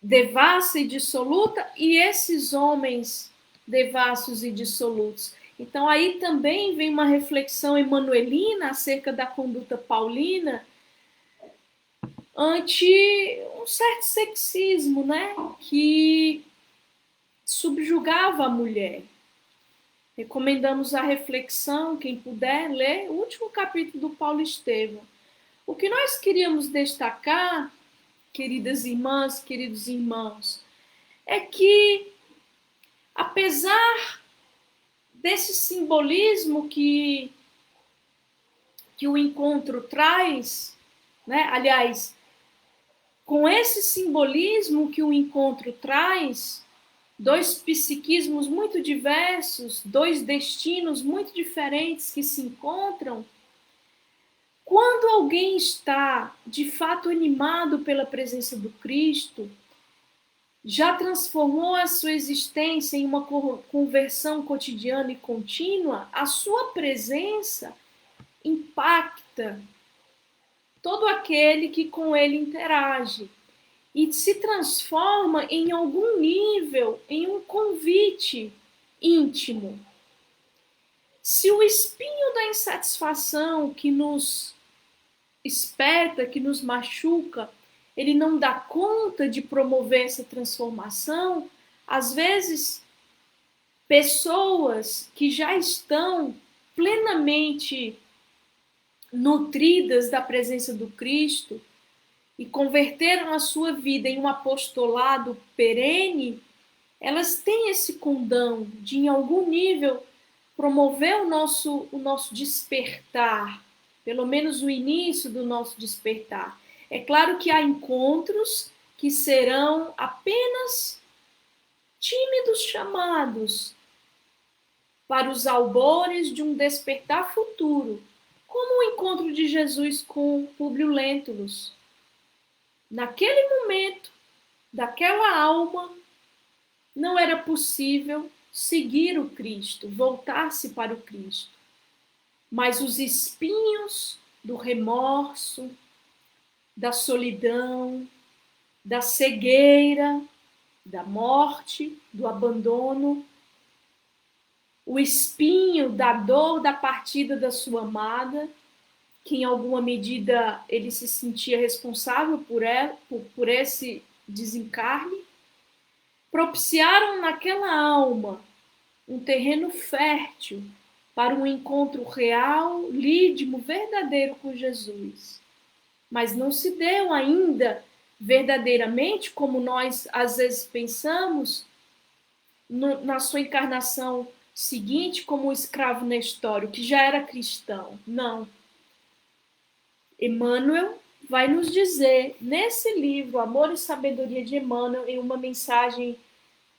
devassa e dissoluta e esses homens devassos e dissolutos? Então aí também vem uma reflexão emanuelina acerca da conduta paulina ante um certo sexismo, né, que subjugava a mulher. Recomendamos a reflexão, quem puder ler o último capítulo do Paulo Estevão. O que nós queríamos destacar, queridas irmãs, queridos irmãos, é que, apesar desse simbolismo que o encontro traz, né? Aliás, com esse simbolismo que o encontro traz, dois psiquismos muito diversos, dois destinos muito diferentes que se encontram, quando alguém está de fato animado pela presença do Cristo, já transformou a sua existência em uma conversão cotidiana e contínua, a sua presença impacta todo aquele que com ele interage e se transforma em algum nível, em um convite íntimo. Se o espinho da insatisfação que nos espeta, que nos machuca, ele não dá conta de promover essa transformação, às vezes pessoas que já estão plenamente nutridas da presença do Cristo e converteram a sua vida em um apostolado perene, elas têm esse condão de, em algum nível, promover o nosso despertar, pelo menos o início do nosso despertar. É claro que há encontros que serão apenas tímidos chamados para os albores de um despertar futuro, como o encontro de Jesus com Públio Lentulus. Naquele momento, daquela alma, não era possível seguir o Cristo, voltar-se para o Cristo. Mas os espinhos do remorso, da solidão, da cegueira, da morte, do abandono, o espinho da dor da partida da sua amada, que em alguma medida ele se sentia responsável por esse desencarne, propiciaram naquela alma um terreno fértil para um encontro real, lídimo, verdadeiro com Jesus. Mas não se deu ainda verdadeiramente, como nós às vezes pensamos, na sua encarnação seguinte, como o escravo Nestório, que já era cristão. Não. Emmanuel vai nos dizer, nesse livro, Amor e Sabedoria de Emmanuel, em uma mensagem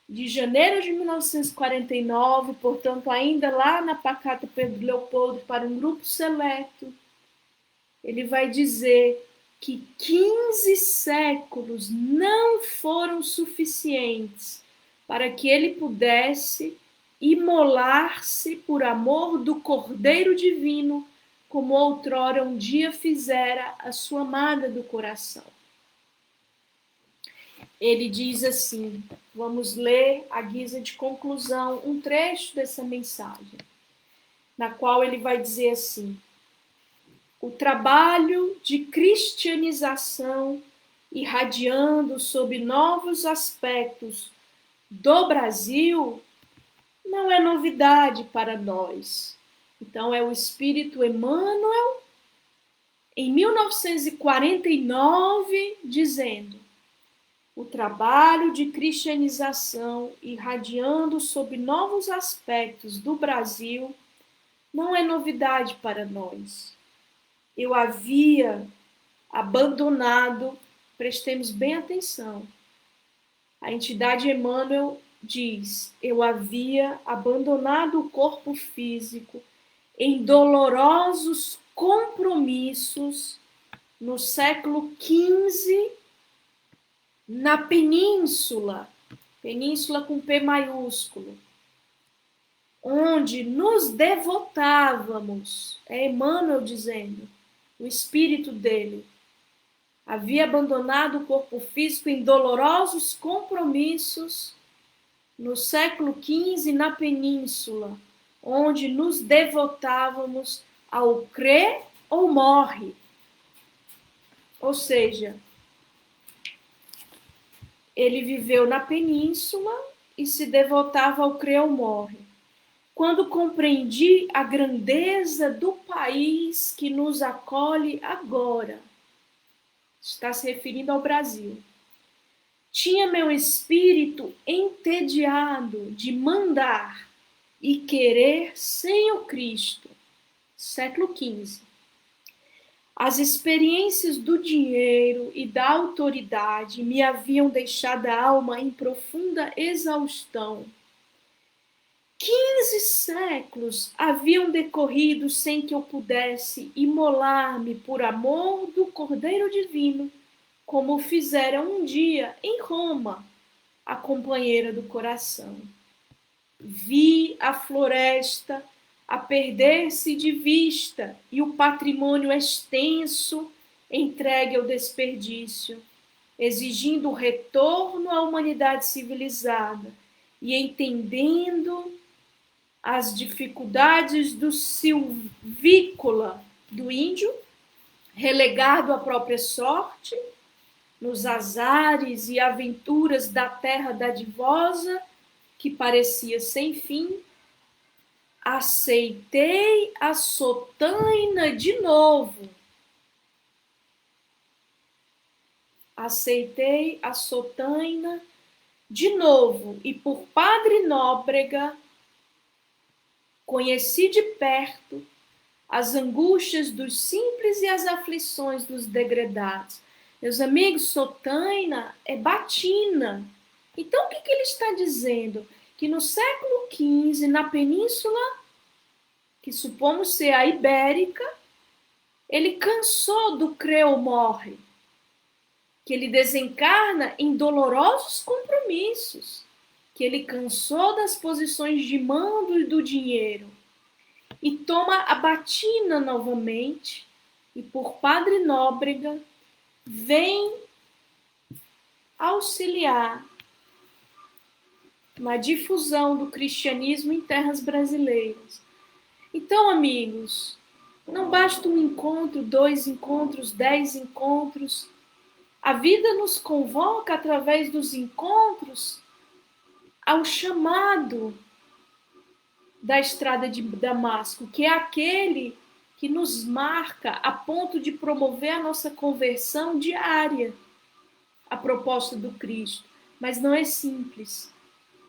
de janeiro de 1949, portanto, ainda lá na Pacata Pedro Leopoldo, para um grupo seleto, ele vai dizer que 15 séculos não foram suficientes para que ele pudesse imolar-se por amor do Cordeiro Divino, como outrora um dia fizera a sua amada do coração. Ele diz assim, vamos ler à guisa de conclusão um trecho dessa mensagem, na qual ele vai dizer assim: o trabalho de cristianização irradiando sob novos aspectos do Brasil não é novidade para nós. Então, é o Espírito Emmanuel, em 1949, dizendo: o trabalho de cristianização irradiando sob novos aspectos do Brasil não é novidade para nós. Eu havia abandonado, prestemos bem atenção, a entidade Emmanuel diz: eu havia abandonado o corpo físico em dolorosos compromissos no século XV, na península, península com P maiúsculo, onde nos devotávamos, é Emmanuel dizendo, o espírito dele havia abandonado o corpo físico em dolorosos compromissos no século XV na península, onde nos devotávamos ao crê ou morre. Ou seja, ele viveu na península e se devotava ao crê ou morre. Quando compreendi a grandeza do país que nos acolhe agora, está se referindo ao Brasil, tinha meu espírito entediado de mandar e querer sem o Cristo. Século XV. As experiências do dinheiro e da autoridade me haviam deixado a alma em profunda exaustão. 15 séculos haviam decorrido sem que eu pudesse imolar-me por amor do Cordeiro Divino, como fizera um dia em Roma a companheira do coração. Vi a floresta a perder-se de vista e o patrimônio extenso entregue ao desperdício, exigindo o retorno à humanidade civilizada e entendendo as dificuldades do silvícola do índio, relegado à própria sorte, nos azares e aventuras da terra dadivosa, que parecia sem fim, aceitei a sotaina de novo. Aceitei a sotaina de novo e por Padre Nóbrega conheci de perto as angústias dos simples e as aflições dos degredados. Meus amigos, sotaina é batina. Então, o que ele está dizendo? Que no século XV, na península, que supomos ser a ibérica, ele cansou do crê ou morre, que ele desencarna em dolorosos compromissos. que ele cansou das posições de mando e do dinheiro e toma a batina novamente e por Padre Nóbrega vem auxiliar na difusão do cristianismo em terras brasileiras. Então, amigos, não basta um encontro, 2 encontros, 10 encontros. A vida nos convoca através dos encontros ao chamado da estrada de Damasco, que é aquele que nos marca a ponto de promover a nossa conversão diária, a proposta do Cristo. Mas não é simples,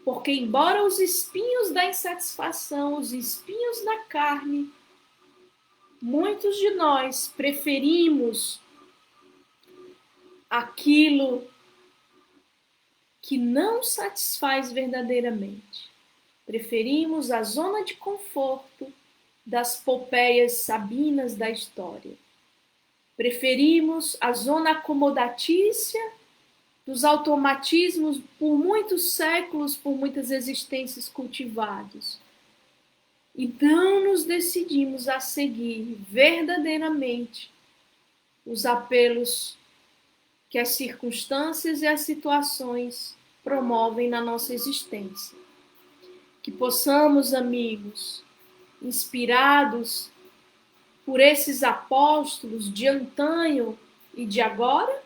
porque embora os espinhos da insatisfação, os espinhos da carne, muitos de nós preferimos aquilo que não satisfaz verdadeiramente. Preferimos a zona de conforto das popeias sabinas da história. Preferimos a zona acomodatícia dos automatismos por muitos séculos, por muitas existências cultivados. E não nos decidimos a seguir verdadeiramente os apelos que as circunstâncias e as situações promovem na nossa existência. Que possamos, amigos, inspirados por esses apóstolos de antanho e de agora,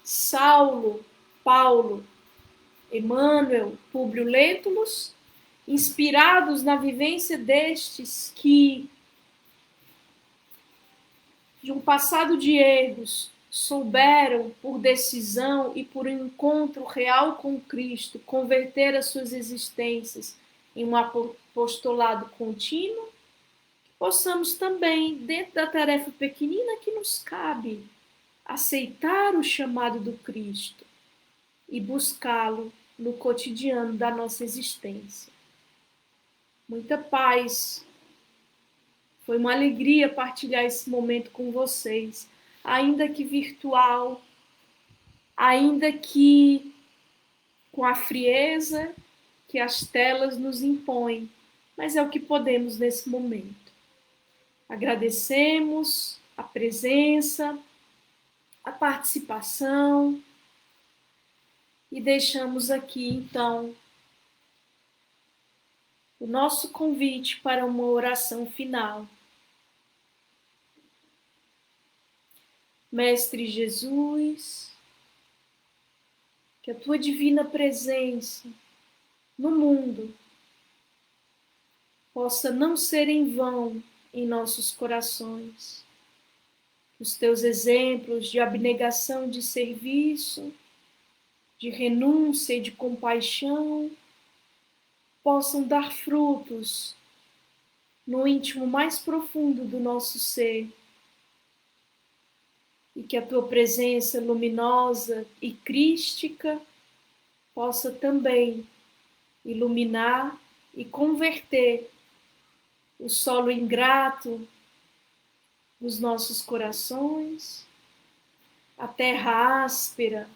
Saulo, Paulo, Emmanuel, Públio Lentulus, inspirados na vivência destes que, de um passado de erros, souberam, por decisão e por um encontro real com Cristo, converter as suas existências em um apostolado contínuo, possamos também, dentro da tarefa pequenina que nos cabe, aceitar o chamado do Cristo e buscá-lo no cotidiano da nossa existência. Muita paz. Foi uma alegria partilhar esse momento com vocês, ainda que virtual, ainda que com a frieza que as telas nos impõem, mas é o que podemos nesse momento. Agradecemos a presença, a participação e deixamos aqui, então, o nosso convite para uma oração final. Mestre Jesus, que a tua divina presença no mundo possa não ser em vão em nossos corações. Que os teus exemplos de abnegação, de serviço, de renúncia e de compaixão possam dar frutos no íntimo mais profundo do nosso ser. E que a tua presença luminosa e crística possa também iluminar e converter o solo ingrato dos nossos corações, a terra áspera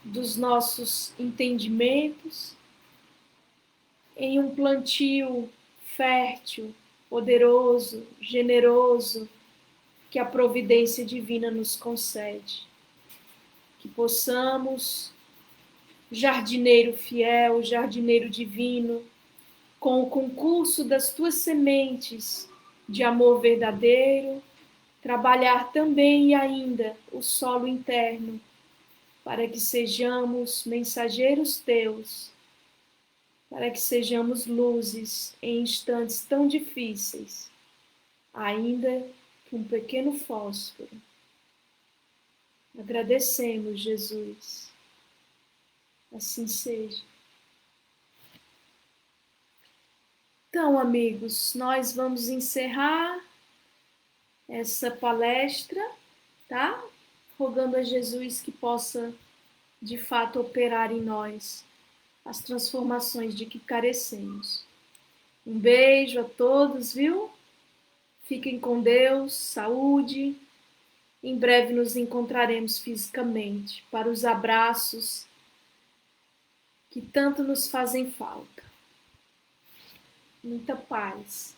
dos nossos entendimentos, em um plantio fértil, poderoso, generoso, que a providência divina nos concede. Que possamos, jardineiro fiel, jardineiro divino, com o concurso das tuas sementes de amor verdadeiro, trabalhar também e ainda o solo interno, para que sejamos mensageiros teus, para que sejamos luzes em instantes tão difíceis, ainda que um pequeno fósforo. Agradecemos, Jesus. Assim seja. Então, amigos, nós vamos encerrar essa palestra, tá? Rogando a Jesus que possa, de fato, operar em nós as transformações de que carecemos. Um beijo a todos, viu? Fiquem com Deus, saúde. Em breve nos encontraremos fisicamente para os abraços que tanto nos fazem falta. Muita paz.